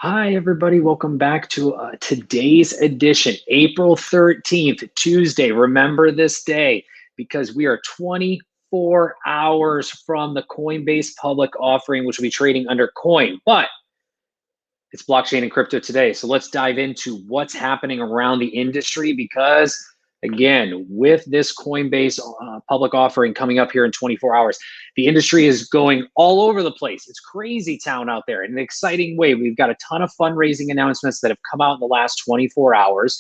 Hi, everybody. Welcome back to today's edition, April 13th, Tuesday. Remember this day because we are 24 hours from the Coinbase public offering, which will be trading under coin. But it's blockchain and crypto today. So let's dive into what's happening around the industry because, again, with this Coinbase public offering coming up here in 24 hours, the industry is going all over the place. It's crazy town out there in an exciting way. We've got a ton of fundraising announcements that have come out in the last 24 hours.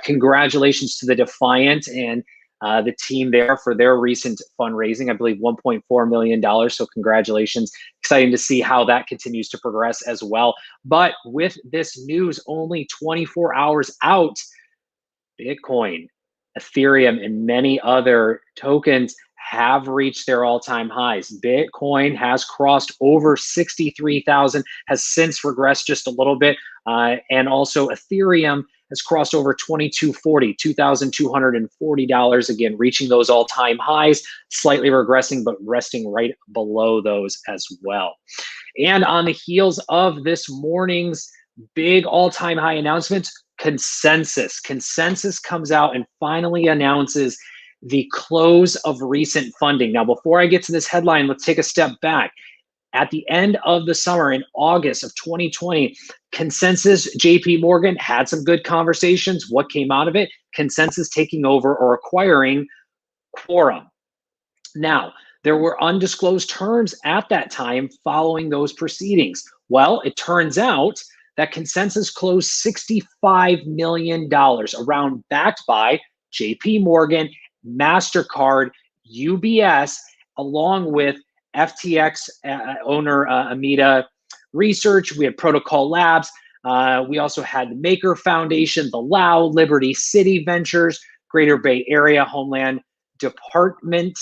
Congratulations to the Defiant and the team there for their recent fundraising, I believe $1.4 million. So congratulations. Exciting to see how that continues to progress as well. But with this news only 24 hours out, Bitcoin, Ethereum, and many other tokens have reached their all-time highs. Bitcoin has crossed over 63,000, has since regressed just a little bit. And also Ethereum has crossed over $2,240, again, reaching those all-time highs, slightly regressing, but resting right below those as well. And on the heels of this morning's big all-time high announcements, Consensus comes out and finally announces the close of recent funding. Now, before I get to this headline, let's take a step back. At the end of the summer in August of 2020, Consensus, JP Morgan had some good conversations. What came out of it? Consensus taking over or acquiring Quorum. Now, there were undisclosed terms at that time following those proceedings. Well, it turns out that Consensus closed $65 million, around backed by JP Morgan, MasterCard, UBS, along with FTX owner Amida Research. We had Protocol Labs. We also had the Maker Foundation, the Lao, Liberty City Ventures, Greater Bay Area Homeland Development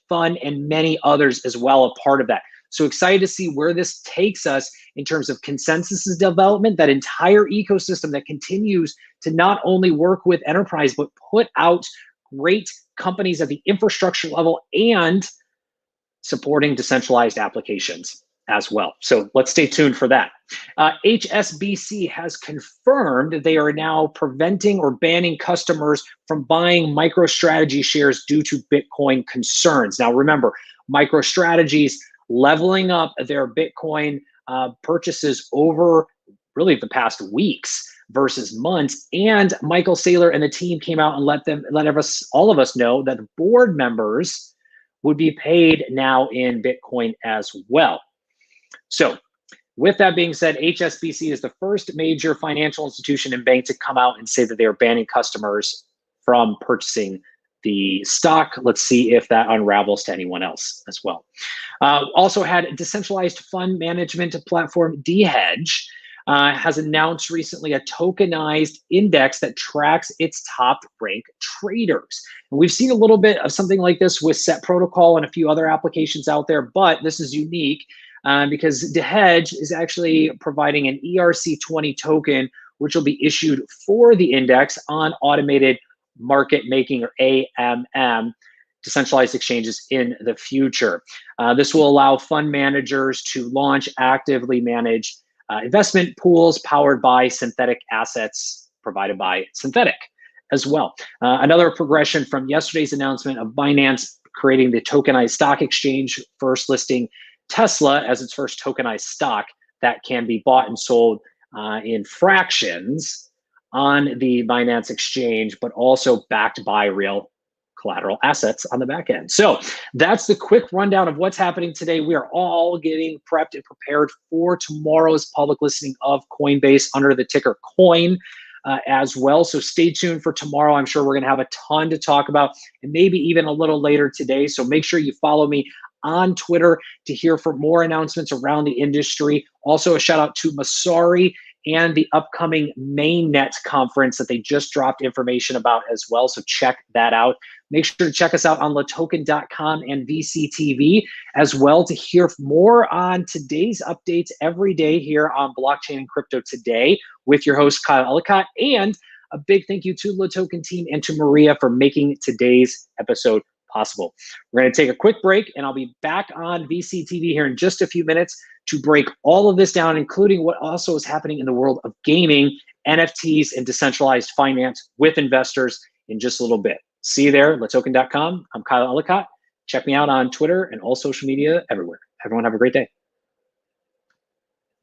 Fund, and many others as well a part of that. So excited to see where this takes us in terms of Consensus's development, that entire ecosystem that continues to not only work with enterprise, but put out great companies at the infrastructure level and supporting decentralized applications as well. So let's stay tuned for that. HSBC has confirmed they are now preventing or banning customers from buying MicroStrategy shares due to Bitcoin concerns. Now, remember, MicroStrategy's leveling up their Bitcoin purchases over really the past weeks versus months. And Michael Saylor and the team came out and let all of us know that the board members would be paid now in Bitcoin as well. So with that being said, HSBC is the first major financial institution and bank to come out and say that they are banning customers from purchasing the stock. Let's see if that unravels to anyone else as well. Also had decentralized fund management platform DHedge has announced recently a tokenized index that tracks its top ranked traders. And we've seen a little bit of something like this with Set Protocol and a few other applications out there, but this is unique because DHedge is actually providing an ERC20 token, which will be issued for the index on automated market making, or AMM, decentralized exchanges in the future. This will allow fund managers to launch actively managed investment pools powered by synthetic assets provided by Synthetic as well. Another progression from yesterday's announcement of Binance creating the tokenized stock exchange, first listing Tesla as its first tokenized stock that can be bought and sold in fractions on the Binance exchange, but also backed by real collateral assets on the back end. So that's the quick rundown of what's happening today. We are all getting prepped and prepared for tomorrow's public listing of Coinbase under the ticker COIN as well. So stay tuned for tomorrow. I'm sure we're going to have a ton to talk about, and maybe even a little later today. So make sure you follow me on Twitter to hear for more announcements around the industry. Also, a shout out to Masari and the upcoming Mainnet conference that they just dropped information about as well. So check that out. Make sure to check us out on LATOKEN.com and VCTV as well to hear more on today's updates every day here on Blockchain and Crypto Today with your host, Kyle Ellicott. And a big thank you to the LATOKEN team and to Maria for making today's episode possible. We're going to take a quick break, and I'll be back on VCTV here in just a few minutes to break all of this down, including what also is happening in the world of gaming, NFTs, and decentralized finance with investors in just a little bit. See you there, LATOKEN.com. I'm Kyle Ellicott. Check me out on Twitter and all social media everywhere. Everyone have a great day.